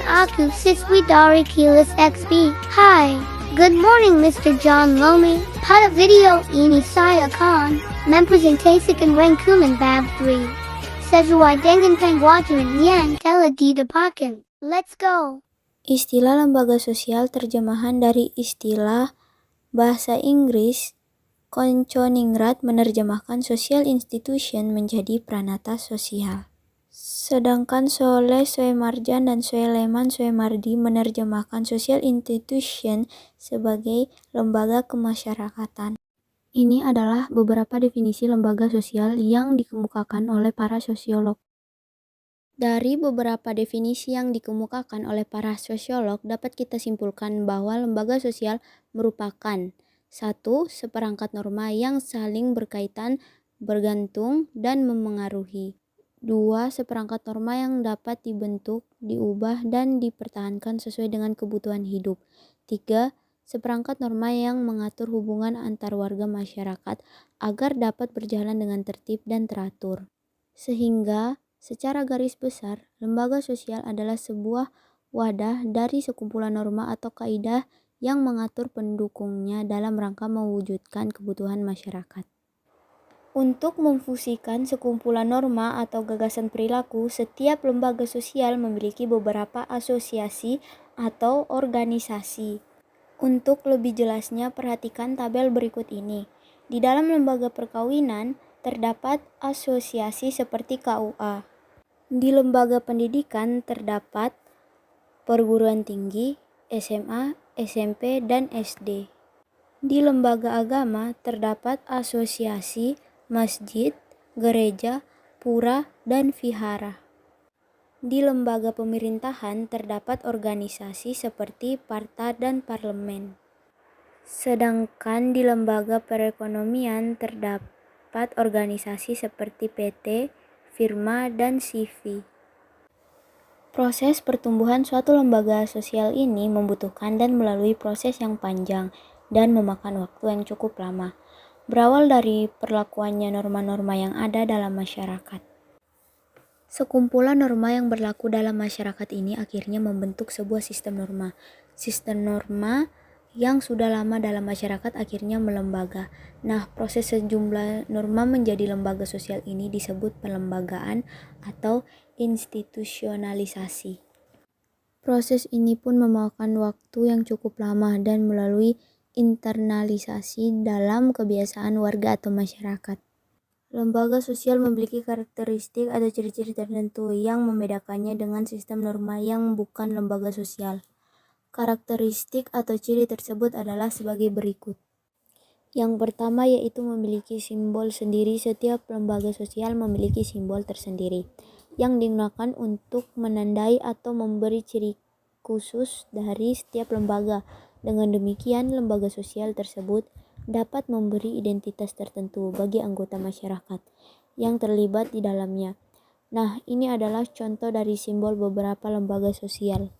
aku siswi dari Kilas XP. Hai, good morning Mr. John Lomi. Pada video ini saya akan mempresentasikan rangkuman bab 3 sesuai dengan penguatan yang telah didapatkan. Let's go! Istilah lembaga sosial terjemahan dari istilah bahasa Inggris. Konconingrat menerjemahkan social institution menjadi pranata sosial. Sedangkan Soleh Soemarjan dan Soeleman Soemardi menerjemahkan social institution sebagai lembaga kemasyarakatan. Ini adalah beberapa definisi lembaga sosial yang dikemukakan oleh para sosiolog. Dari beberapa definisi yang dikemukakan oleh para sosiolog, dapat kita simpulkan bahwa lembaga sosial merupakan 1. Seperangkat norma yang saling berkaitan, bergantung, dan memengaruhi. 2. Seperangkat norma yang dapat dibentuk, diubah, dan dipertahankan sesuai dengan kebutuhan hidup. 3. Seperangkat norma yang mengatur hubungan antar warga masyarakat agar dapat berjalan dengan tertib dan teratur. Sehingga secara garis besar, lembaga sosial adalah sebuah wadah dari sekumpulan norma atau kaidah yang mengatur pendukungnya dalam rangka mewujudkan kebutuhan masyarakat. Untuk memfusikan sekumpulan norma atau gagasan perilaku, setiap lembaga sosial memiliki beberapa asosiasi atau organisasi. Untuk lebih jelasnya, perhatikan tabel berikut ini. Di dalam lembaga perkawinan, terdapat asosiasi seperti KUA. Di lembaga pendidikan terdapat perguruan tinggi, SMA, SMP, dan SD. Di lembaga agama terdapat asosiasi, masjid, gereja, pura, dan vihara. Di lembaga pemerintahan terdapat organisasi seperti parta dan parlemen. Sedangkan di lembaga perekonomian terdapat organisasi seperti PT, firma, dan CV. Proses pertumbuhan suatu lembaga sosial ini membutuhkan dan melalui proses yang panjang dan memakan waktu yang cukup lama, berawal dari perlakuannya norma-norma yang ada dalam masyarakat. Sekumpulan norma yang berlaku dalam masyarakat ini akhirnya membentuk sebuah sistem norma. Sistem norma yang sudah lama dalam masyarakat akhirnya melembaga. Nah, proses sejumlah norma menjadi lembaga sosial ini disebut pelembagaan atau institusionalisasi. Proses ini pun memakan waktu yang cukup lama dan melalui internalisasi dalam kebiasaan warga atau masyarakat. Lembaga sosial memiliki karakteristik atau ciri-ciri tertentu yang membedakannya dengan sistem norma yang bukan lembaga sosial. Karakteristik atau ciri tersebut adalah sebagai berikut. Yang pertama yaitu memiliki simbol sendiri. Setiap lembaga sosial memiliki simbol tersendiri yang digunakan untuk menandai atau memberi ciri khusus dari setiap lembaga. Dengan demikian, lembaga sosial tersebut dapat memberi identitas tertentu bagi anggota masyarakat yang terlibat di dalamnya. Nah, ini adalah contoh dari simbol beberapa lembaga sosial.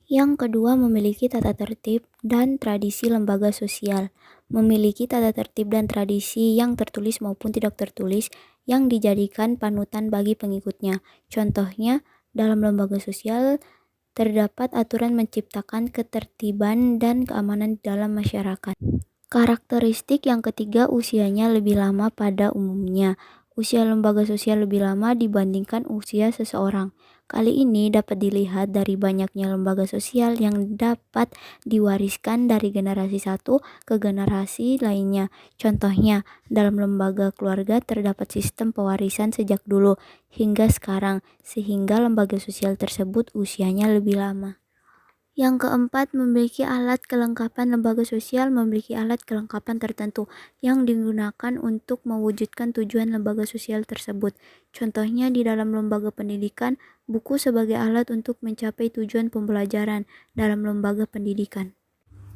Yang kedua, memiliki tata tertib dan tradisi lembaga sosial. Memiliki tata tertib dan tradisi yang tertulis maupun tidak tertulis yang dijadikan panutan bagi pengikutnya. Contohnya, dalam lembaga sosial terdapat aturan menciptakan ketertiban dan keamanan dalam masyarakat. Karakteristik yang ketiga, usianya lebih lama pada umumnya. Usia lembaga sosial lebih lama dibandingkan usia seseorang. Kali ini dapat dilihat dari banyaknya lembaga sosial yang dapat diwariskan dari generasi satu ke generasi lainnya. Contohnya, dalam lembaga keluarga terdapat sistem pewarisan sejak dulu hingga sekarang, sehingga lembaga sosial tersebut usianya lebih lama. Yang keempat, memiliki alat kelengkapan. Lembaga sosial memiliki alat kelengkapan tertentu yang digunakan untuk mewujudkan tujuan lembaga sosial tersebut. Contohnya di dalam lembaga pendidikan, buku sebagai alat untuk mencapai tujuan pembelajaran dalam lembaga pendidikan.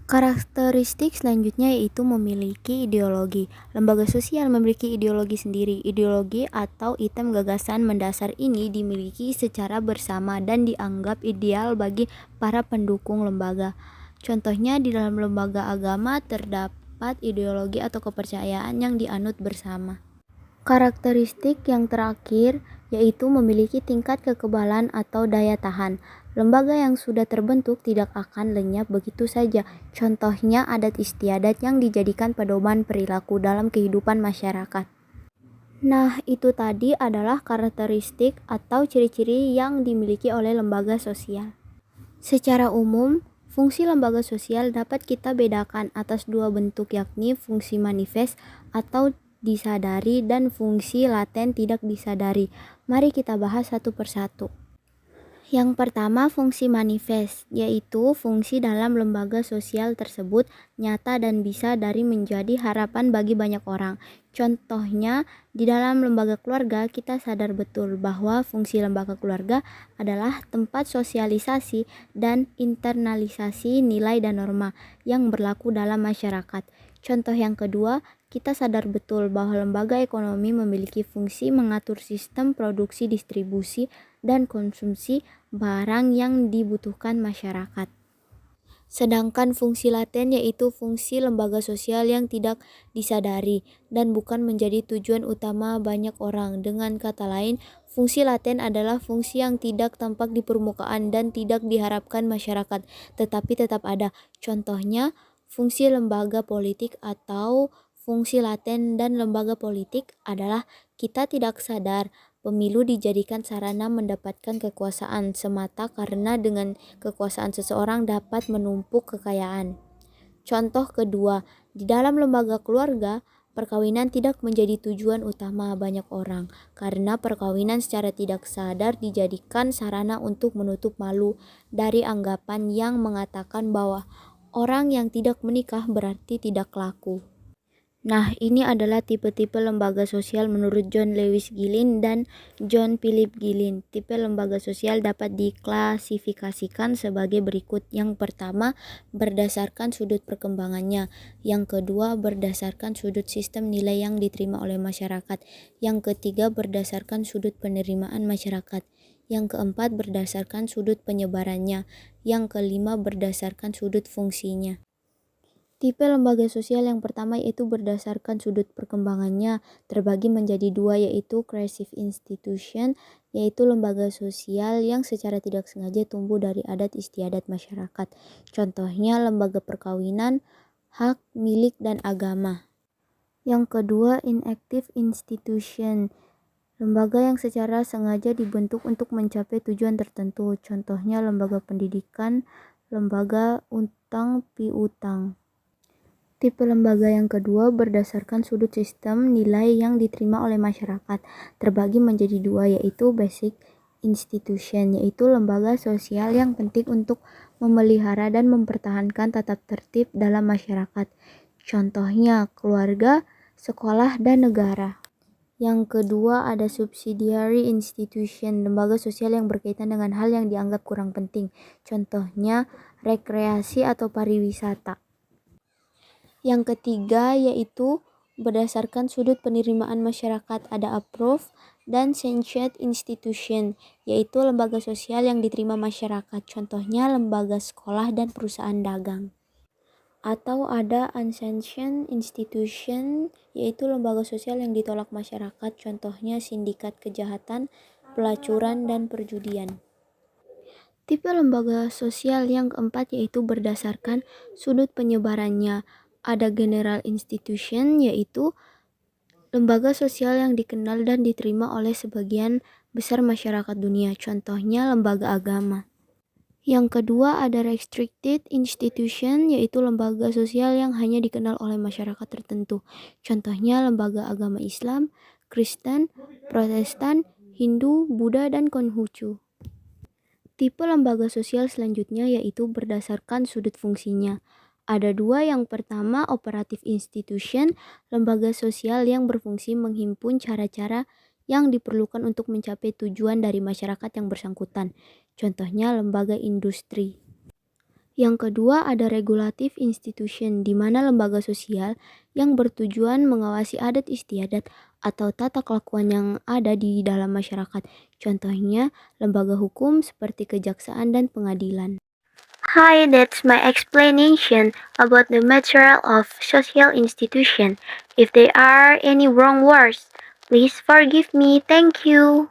Karakteristik selanjutnya yaitu memiliki ideologi. Lembaga sosial memiliki ideologi sendiri. Ideologi atau item gagasan mendasar ini dimiliki secara bersama dan dianggap ideal bagi para pendukung lembaga. Contohnya di dalam lembaga agama terdapat ideologi atau kepercayaan yang dianut bersama. Karakteristik yang terakhir yaitu memiliki tingkat kekebalan atau daya tahan. Lembaga yang sudah terbentuk tidak akan lenyap begitu saja. Contohnya adat istiadat yang dijadikan pedoman perilaku dalam kehidupan masyarakat. Nah, itu tadi adalah karakteristik atau ciri-ciri yang dimiliki oleh lembaga sosial. Secara umum, fungsi lembaga sosial dapat kita bedakan atas dua bentuk, yakni fungsi manifest atau disadari dan fungsi laten tidak disadari. Mari kita bahas satu persatu. Yang pertama, fungsi manifest, yaitu fungsi dalam lembaga sosial tersebut nyata dan bisa dari menjadi harapan bagi banyak orang. Contohnya, di dalam lembaga keluarga, kita sadar betul bahwa fungsi lembaga keluarga adalah tempat sosialisasi dan internalisasi nilai dan norma yang berlaku dalam masyarakat. Contoh yang kedua, kita sadar betul bahwa lembaga ekonomi memiliki fungsi mengatur sistem produksi, distribusi, dan konsumsi barang yang dibutuhkan masyarakat. Sedangkan fungsi laten yaitu fungsi lembaga sosial yang tidak disadari dan bukan menjadi tujuan utama banyak orang. Dengan kata lain, fungsi laten adalah fungsi yang tidak tampak di permukaan dan tidak diharapkan masyarakat, tetapi tetap ada. Contohnya, fungsi lembaga politik atau fungsi laten dan lembaga politik adalah kita tidak sadar pemilu dijadikan sarana mendapatkan kekuasaan semata karena dengan kekuasaan seseorang dapat menumpuk kekayaan. Contoh kedua, di dalam lembaga keluarga, perkawinan tidak menjadi tujuan utama banyak orang karena perkawinan secara tidak sadar dijadikan sarana untuk menutup malu dari anggapan yang mengatakan bahwa orang yang tidak menikah berarti tidak laku. Nah, ini adalah tipe-tipe lembaga sosial menurut John Lewis Gillin dan John Philip Gillin. Tipe lembaga sosial dapat diklasifikasikan sebagai berikut. Yang pertama, berdasarkan sudut perkembangannya. Yang kedua, berdasarkan sudut sistem nilai yang diterima oleh masyarakat. Yang ketiga, berdasarkan sudut penerimaan masyarakat. Yang keempat, berdasarkan sudut penyebarannya. Yang kelima, berdasarkan sudut fungsinya. Tipe lembaga sosial yang pertama yaitu berdasarkan sudut perkembangannya terbagi menjadi dua, yaitu creative institution, yaitu lembaga sosial yang secara tidak sengaja tumbuh dari adat istiadat masyarakat. Contohnya lembaga perkawinan, hak, milik, dan agama. Yang kedua, inactive institution, lembaga yang secara sengaja dibentuk untuk mencapai tujuan tertentu. Contohnya lembaga pendidikan, lembaga utang piutang. Tipe lembaga yang kedua berdasarkan sudut sistem nilai yang diterima oleh masyarakat terbagi menjadi dua, yaitu basic institution, yaitu lembaga sosial yang penting untuk memelihara dan mempertahankan tata tertib dalam masyarakat. Contohnya keluarga, sekolah, dan negara. Yang kedua ada subsidiary institution, lembaga sosial yang berkaitan dengan hal yang dianggap kurang penting. Contohnya rekreasi atau pariwisata. Yang ketiga yaitu berdasarkan sudut penerimaan masyarakat, ada approved dan sanctioned institution, yaitu lembaga sosial yang diterima masyarakat. Contohnya lembaga sekolah dan perusahaan dagang. Atau ada unsanctioned institution, yaitu lembaga sosial yang ditolak masyarakat. Contohnya sindikat kejahatan, pelacuran, dan perjudian. Tipe lembaga sosial yang keempat yaitu berdasarkan sudut penyebarannya. Ada general institution, yaitu lembaga sosial yang dikenal dan diterima oleh sebagian besar masyarakat dunia. Contohnya lembaga agama. Yang kedua ada restricted institution, yaitu lembaga sosial yang hanya dikenal oleh masyarakat tertentu. Contohnya lembaga agama Islam, Kristen, Protestan, Hindu, Buddha, dan Konghucu. Tipe lembaga sosial selanjutnya yaitu berdasarkan sudut fungsinya. Ada dua, yang pertama operative institution, lembaga sosial yang berfungsi menghimpun cara-cara yang diperlukan untuk mencapai tujuan dari masyarakat yang bersangkutan. Contohnya lembaga industri. Yang kedua ada regulative institution, di mana lembaga sosial yang bertujuan mengawasi adat istiadat atau tata kelakuan yang ada di dalam masyarakat. Contohnya lembaga hukum seperti kejaksaan dan pengadilan. Hi, that's my explanation about the material of social institution. If there are any wrong words, please forgive me. Thank you.